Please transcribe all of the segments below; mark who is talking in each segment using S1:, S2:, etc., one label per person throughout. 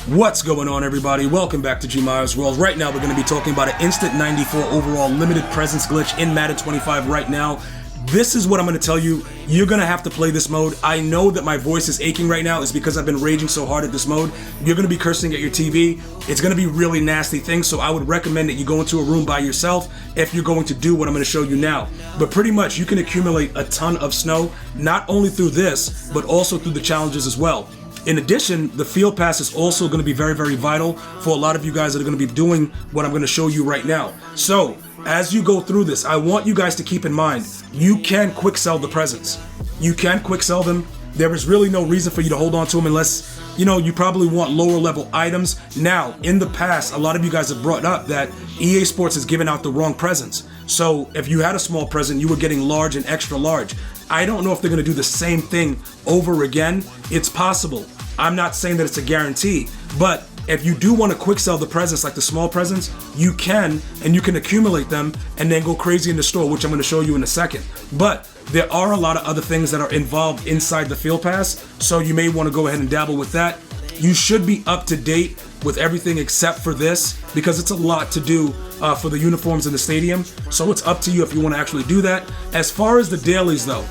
S1: What's going on, everybody? Welcome back to GmiasWorld. Right now, we're going to be talking about an Instant 94 overall limited presence glitch in Madden 25 right now. This is what I'm going to tell you. You're going to have to play this mode. I know that my voice is aching right now. It's because I've been raging so hard at this mode. You're going to be cursing at your TV. It's going to be really nasty things, so I would recommend that you go into a room by yourself if you're going to do what I'm going to show you now. But pretty much, you can accumulate a ton of snow, not only through this, but also through the challenges as well. In addition, the field pass is also going to be very, very vital for a lot of you guys that are going to be doing what I'm going to show you right now. So, as you go through this, I want you guys to keep in mind, you can quick sell the presents. You can quick sell them. There is really no reason for you to hold on to them unless, you probably want lower level items. Now, in the past, a lot of you guys have brought up that EA Sports has given out the wrong presents. So if you had a small present, you were getting large and extra large. I don't know if they're going to do the same thing over again. It's possible. I'm not saying that it's a guarantee, but if you do want to quick sell the presents, like the small presents, you can, and you can accumulate them and then go crazy in the store, which I'm going to show you in a second. But there are a lot of other things that are involved inside the field pass, so you may want to go ahead and dabble with that. You should be up to date with everything except for this, because it's a lot to do for the uniforms in the stadium, so it's up to you if you want to actually do that. As far as the dailies though,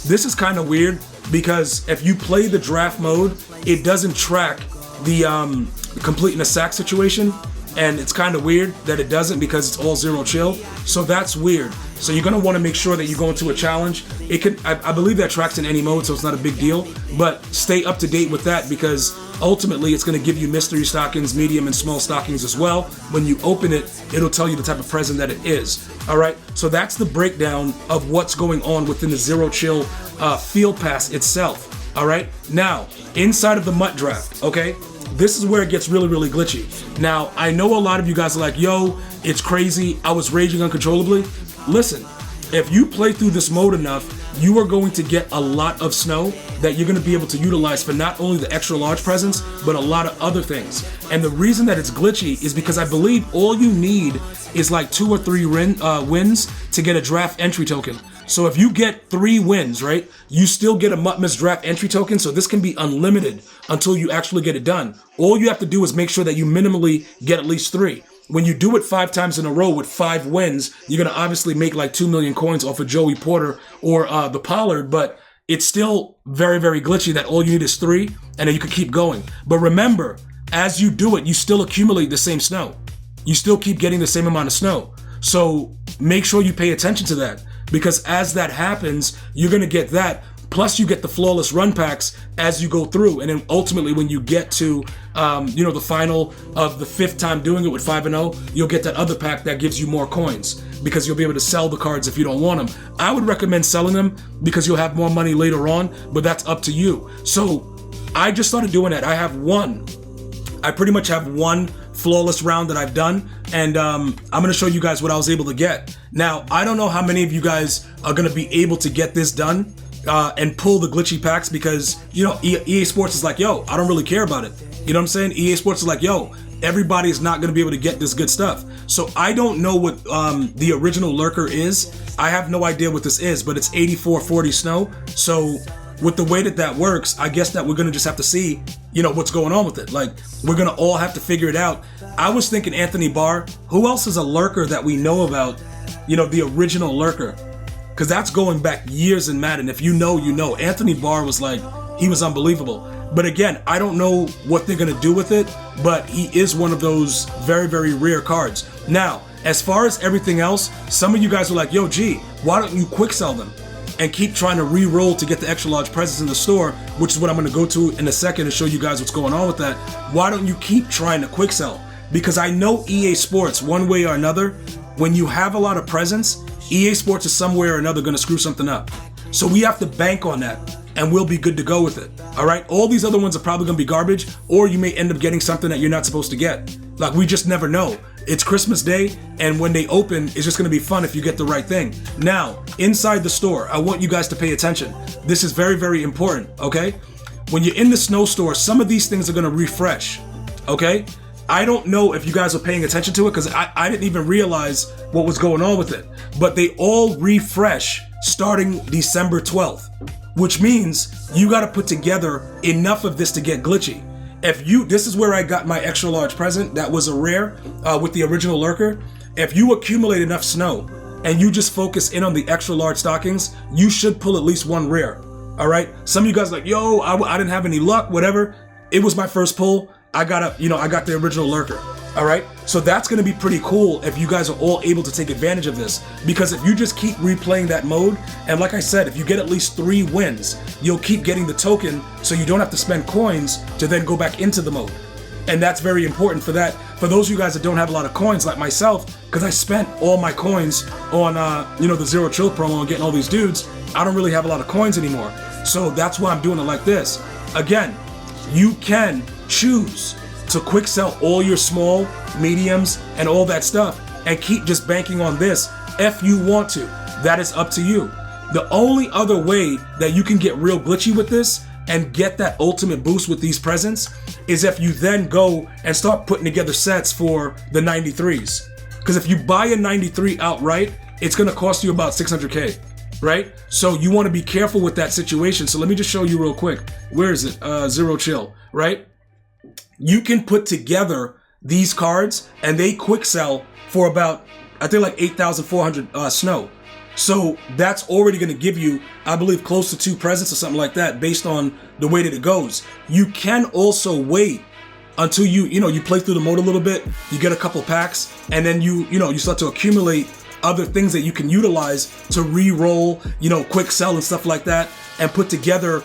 S1: this is kind of weird, because if you play the draft mode, it doesn't track the completing a sack situation, and it's kind of weird that it doesn't because it's all zero chill, so that's weird. So you're going to want to make sure that you go into a challenge. It can, I believe that tracks in any mode, so it's not a big deal, but stay up to date with that, because ultimately it's going to give you mystery stockings, medium and small stockings as well. When you open it, it'll tell you the type of present that it is. All right, so that's the breakdown of what's going on within the zero chill field pass itself. All right, now inside of the MUT draft, okay, this is where it gets really, really glitchy. Now, I know a lot of you guys are like, yo, it's crazy, I was raging uncontrollably. Listen, if you play through this mode enough, you are going to get a lot of snow that you're going to be able to utilize for not only the extra large presents, but a lot of other things. And the reason that it's glitchy is because I believe all you need is like 2 or 3 wins to get a draft entry token. So if you get 3 wins, right, you still get a MUT draft entry token, so this can be unlimited until you actually get it done. All you have to do is make sure that you minimally get at least 3. When you do it 5 times in a row with 5 wins, you're going to obviously make like 2 million coins off of Joey Porter or the Pollard, but it's still very, very glitchy that all you need is 3, and then you can keep going. But remember, as you do it, you still accumulate the same snow. You still keep getting the same amount of snow. So make sure you pay attention to that, because as that happens, you're going to get that. Plus, you get the flawless run packs as you go through. And then ultimately, when you get to, the final of the 5th time doing it with 5-0, you'll get that other pack that gives you more coins, because you'll be able to sell the cards if you don't want them. I would recommend selling them because you'll have more money later on, but that's up to you. So I just started doing that. I pretty much have one flawless round that I've done, and I'm going to show you guys what I was able to get. Now, I don't know how many of you guys are going to be able to get this done and pull the glitchy packs, because, EA Sports is like, yo, I don't really care about it. You know what I'm saying? EA Sports is like, yo, everybody is not going to be able to get this good stuff. So I don't know what the original lurker is. I have no idea what this is, but it's 8440 snow. So with the way that works, I guess that we're going to just have to see, what's going on with it. Like, we're going to all have to figure it out. I was thinking Anthony Barr. Who else is a lurker that we know about? The original lurker. Because that's going back years in Madden. If you know, you know. Anthony Barr was like, he was unbelievable. But again, I don't know what they're going to do with it, but he is one of those very, very rare cards. Now, as far as everything else, some of you guys are like, yo, G, why don't you quick sell them and keep trying to re-roll to get the extra large presents in the store, which is what I'm going to go to in a second and show you guys what's going on with that. Why don't you keep trying to quick sell? Because I know EA Sports, one way or another, when you have a lot of presents, EA Sports is some way or another going to screw something up. So we have to bank on that, and we'll be good to go with it. All right? All these other ones are probably going to be garbage, or you may end up getting something that you're not supposed to get. Like, we just never know. It's Christmas Day, and when they open, it's just going to be fun if you get the right thing. Now, inside the store, I want you guys to pay attention. This is very, very important, okay? When you're in the snow store, some of these things are going to refresh, okay? I don't know if you guys are paying attention to it, because I didn't even realize what was going on with it. But they all refresh starting December 12th, which means you got to put together enough of this to get glitchy. this is where I got my extra large present. That was a rare with the original lurker. If you accumulate enough snow and you just focus in on the extra large stockings, you should pull at least one rare. All right. Some of you guys are like, yo, I didn't have any luck, whatever. It was my first pull. I got the original lurker. All right. So that's going to be pretty cool if you guys are all able to take advantage of this, because if you just keep replaying that mode, and like I said, if you get at least 3 wins, you'll keep getting the token, so you don't have to spend coins to then go back into the mode. And that's very important for that. For those of you guys that don't have a lot of coins like myself, because I spent all my coins on the Zero Chill promo and getting all these dudes, I don't really have a lot of coins anymore. So that's why I'm doing it like this. Again, you can choose to quick sell all your small, mediums, and all that stuff and keep just banking on this if you want to. That is up to you. The only other way that you can get real glitchy with this and get that ultimate boost with these presents is if you then go and start putting together sets for the 93s. Because if you buy a 93 outright, it's going to cost you about 600k, right? So you want to be careful with that situation. So let me just show you real quick. Where is it? Zero Chill, right? You can put together these cards and they quick sell for about, I think, like 8,400 snow. So that's already going to give you, I believe, close to 2 presents or something like that based on the way that it goes. You can also wait until you play through the mode a little bit, you get a couple packs, and then you start to accumulate other things that you can utilize to re-roll, quick sell and stuff like that, and put together,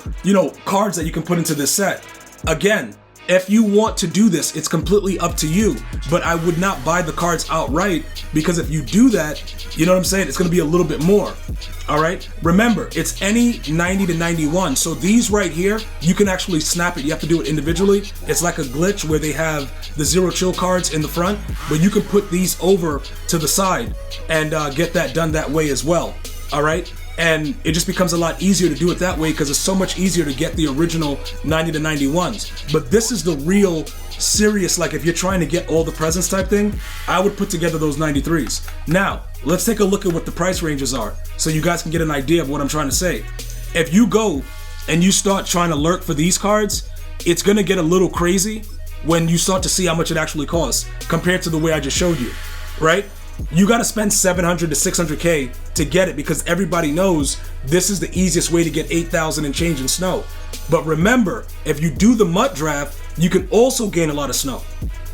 S1: cards that you can put into this set. Again, if you want to do this, it's completely up to you, but I would not buy the cards outright, because if you do that, you know what I'm saying, it's going to be a little bit more. All right. Remember, it's any 90 to 91. So these right here, you can actually snap it. You have to do it individually. It's like a glitch where they have the Zero Chill cards in the front, but you can put these over to the side and get that done that way as well. All right. And it just becomes a lot easier to do it that way, because it's so much easier to get the original 90 to 91s. But this is the real serious, like if you're trying to get all the presents type thing, I would put together those 93s. Now, let's take a look at what the price ranges are so you guys can get an idea of what I'm trying to say. If you go and you start trying to lurk for these cards, it's going to get a little crazy when you start to see how much it actually costs compared to the way I just showed you, right? You got to spend 700 to 600k to get it, because everybody knows this is the easiest way to get 8,000 and change in snow. But remember, if you do the MUT draft, you can also gain a lot of snow.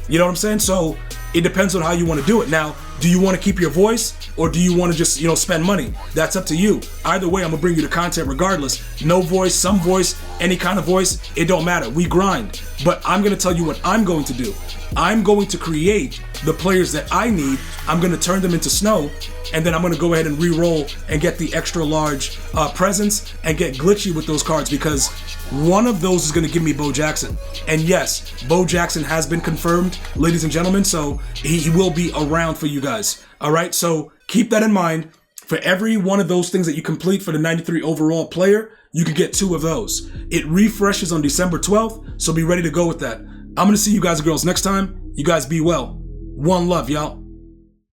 S1: You know what I'm saying? So it depends on how you want to do it. Now, do you want to keep your voice, or do you want to just, spend money? That's up to you. Either way, I'm going to bring you the content regardless. No voice, some voice, any kind of voice, it don't matter. We grind. But I'm going to tell you what I'm going to do. I'm going to create the players that I need. I'm going to turn them into snow, and then I'm going to go ahead and re-roll and get the extra large presents and get glitchy with those cards, because one of those is going to give me Bo Jackson. And yes, Bo Jackson has been confirmed, ladies and gentlemen, so he will be around for you guys. All right, so keep that in mind. For every one of those things that you complete for the 93 overall player, you can get 2 of those. It refreshes on December 12th, so be ready to go with that. I'm going to see you guys and girls next time. You guys be well. One love, y'all.